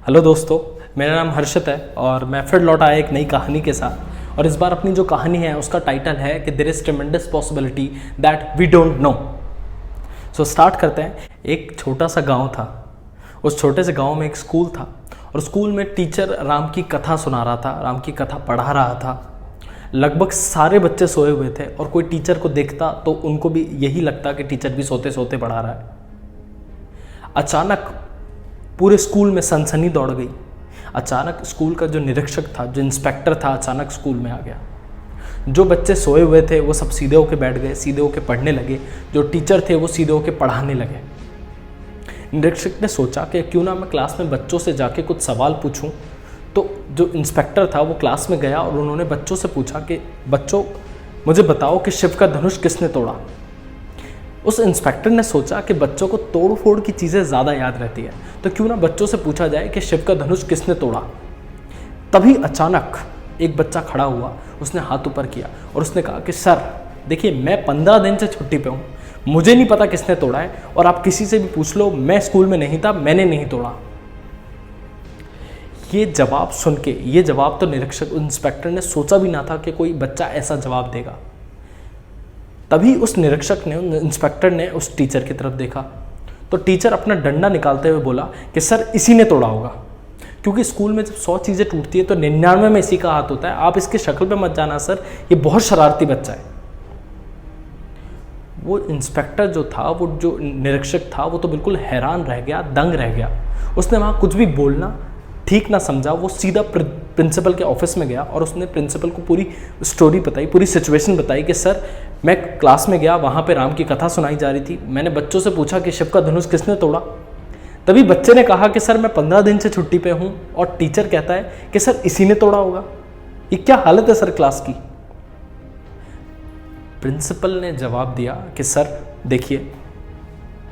Hello दोस्तों, मेरा नाम हर्षित है और मैं फिर लौट आया एक नई कहानी के साथ। और इस बार अपनी जो कहानी है उसका टाइटल है कि there is tremendous possibility that we don't know. So start करते हैं। एक छोटा सा गांव था। उस छोटे से गांव में एक स्कूल था और स्कूल में टीचर राम की कथा सुना रहा था, राम की कथा पढ़ा रहा था। लगभग सारे बच्चे सोए हुए थे और कोई टीचर को देखता तो उनको भी यही लगता कि टीचर भी सोते सोते पढ़ा रहा है। अचानक पूरे स्कूल में सनसनी दौड़ गई। अचानक स्कूल का जो निरीक्षक था, जो इंस्पेक्टर था, अचानक स्कूल में आ गया। जो बच्चे सोए हुए थे वो सब सीधे होके बैठ गए, सीधे होके पढ़ने लगे। जो टीचर थे वो सीधे होके पढ़ाने लगे। निरीक्षक ने सोचा कि क्यों ना मैं क्लास में बच्चों से जाके कुछ सवाल पूछूं। तो जो इंस्पेक्टर था वो क्लास में गया और उन्होंने बच्चों से पूछा कि बच्चों, मुझे बताओ कि शिव का धनुष किसने तोड़ा। उस इंस्पेक्टर ने सोचा कि बच्चों को तोड़ फोड़ की चीज़ें ज़्यादा याद रहती है, तो क्यों ना बच्चों से पूछा जाए कि शिव का धनुष किसने तोड़ा। तभी अचानक एक बच्चा खड़ा हुआ, उसने हाथ ऊपर किया और उसने कहा कि सर देखिए, मैं 15 दिन से छुट्टी पे हूँ, मुझे नहीं पता किसने तोड़ा है और आप किसी से भी पूछ लो, मैं स्कूल में नहीं था, मैंने नहीं तोड़ा। ये जवाब सुन के, ये जवाब तो निरीक्षक इंस्पेक्टर ने सोचा भी ना था कि कोई बच्चा ऐसा जवाब देगा। तभी उस निरीक्षक ने, इंस्पेक्टर ने उस टीचर की तरफ देखा तो टीचर अपना डंडा निकालते हुए बोला कि सर इसी ने तोड़ा होगा। क्योंकि स्कूल में जब 100 चीज़ें टूटती है तो 99 में इसी का हाथ होता है। आप इसकी शक्ल पे मत जाना सर, ये बहुत शरारती बच्चा है। वो इंस्पेक्टर जो था, वो जो निरीक्षक था, वो तो बिल्कुल हैरान रह गया, दंग रह गया। उसने वहाँ कुछ भी बोलना ठीक ना समझा। वो सीधा प्रिंसिपल के ऑफिस में गया और उसने प्रिंसिपल को पूरी स्टोरी बताई, पूरी सिचुएशन बताई कि सर मैं क्लास में गया, वहाँ पे राम की कथा सुनाई जा रही थी, मैंने बच्चों से पूछा कि शिव का धनुष किसने तोड़ा। तभी बच्चे ने कहा कि सर मैं 15 दिन से छुट्टी पे हूँ और टीचर कहता है कि सर इसी ने तोड़ा होगा। ये क्या हालत है सर क्लास की। प्रिंसिपल ने जवाब दिया कि सर देखिए,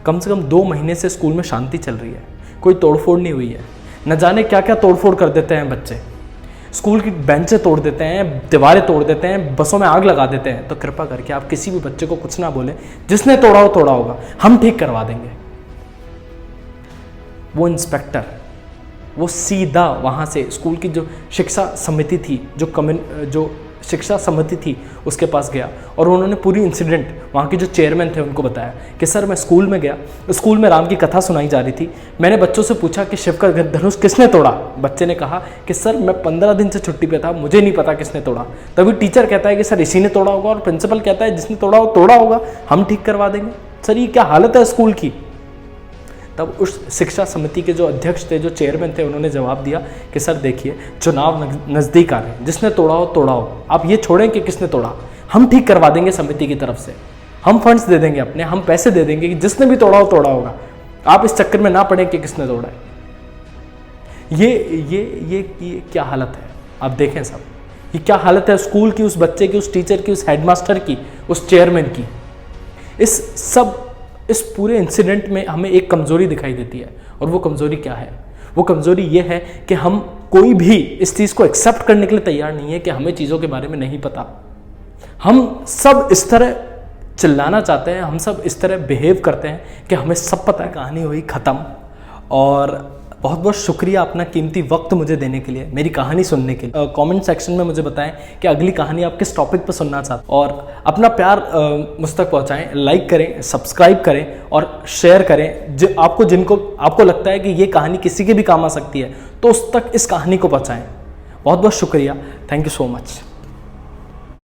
कम से कम 2 महीने से स्कूल में शांति चल रही है, कोई तोड़फोड़ नहीं हुई है। न जाने क्या क्या तोड़फोड़ कर देते हैं बच्चे, स्कूल की बेंचें तोड़ देते हैं, दीवारें तोड़ देते हैं, बसों में आग लगा देते हैं। तो कृपा करके आप किसी भी बच्चे को कुछ ना बोलें, जिसने तोड़ा हो तोड़ा होगा, हम ठीक करवा देंगे। वो इंस्पेक्टर वो सीधा वहाँ से स्कूल की जो शिक्षा समिति थी, जो शिक्षा समिति थी, उसके पास गया और उन्होंने पूरी इंसिडेंट वहाँ के जो चेयरमैन थे उनको बताया कि सर मैं स्कूल में गया, स्कूल में राम की कथा सुनाई जा रही थी, मैंने बच्चों से पूछा कि शिव का धनुष किसने तोड़ा। बच्चे ने कहा कि सर मैं 15 दिन से छुट्टी पे था, मुझे नहीं पता किसने तोड़ा। तभी टीचर कहता है कि सर इसी ने तोड़ा होगा और प्रिंसिपल कहता है जिसने तोड़ा हो तोड़ा होगा, हम ठीक करवा देंगे। सर ये क्या हालत है स्कूल की। तब उस शिक्षा समिति के जो अध्यक्ष थे, जो चेयरमैन थे, उन्होंने जवाब दिया कि सर देखिए, चुनाव नज़दीक आ रहे हैं, जिसने तोड़ा हो तोड़ा हो, आप ये छोड़ें कि किसने तोड़ा, हम ठीक करवा देंगे समिति की तरफ से, हम फंड्स दे देंगे अपने, हम पैसे दे देंगे कि जिसने भी तोड़ा हो तोड़ा होगा। आप इस चक्कर में ना पड़े कि किसने तोड़ा है। ये क्या हालत है, आप देखें सब, ये क्या हालत है स्कूल की, उस बच्चे की, उस टीचर की, उस हेडमास्टर की, उस चेयरमैन की। इस पूरे इंसिडेंट में हमें एक कमज़ोरी दिखाई देती है और वो कमज़ोरी क्या है? वो कमज़ोरी ये है कि हम कोई भी इस चीज़ को एक्सेप्ट करने के लिए तैयार नहीं है कि हमें चीज़ों के बारे में नहीं पता। हम सब इस तरह चिल्लाना चाहते हैं, हम सब इस तरह बिहेव करते हैं कि हमें सब पता है। कहानी हुई ख़त्म और बहुत बहुत शुक्रिया अपना कीमती वक्त मुझे देने के लिए, मेरी कहानी सुनने के लिए। कमेंट सेक्शन में मुझे बताएं कि अगली कहानी आप किस टॉपिक पर सुनना चाहते हैं और अपना प्यार मुझ तक पहुंचाएं। लाइक करें, सब्सक्राइब करें और शेयर करें। जिनको आपको लगता है कि ये कहानी किसी के भी काम आ सकती है, तो उस तक इस कहानी को पहुंचाएं। बहुत बहुत शुक्रिया। Thank you so much.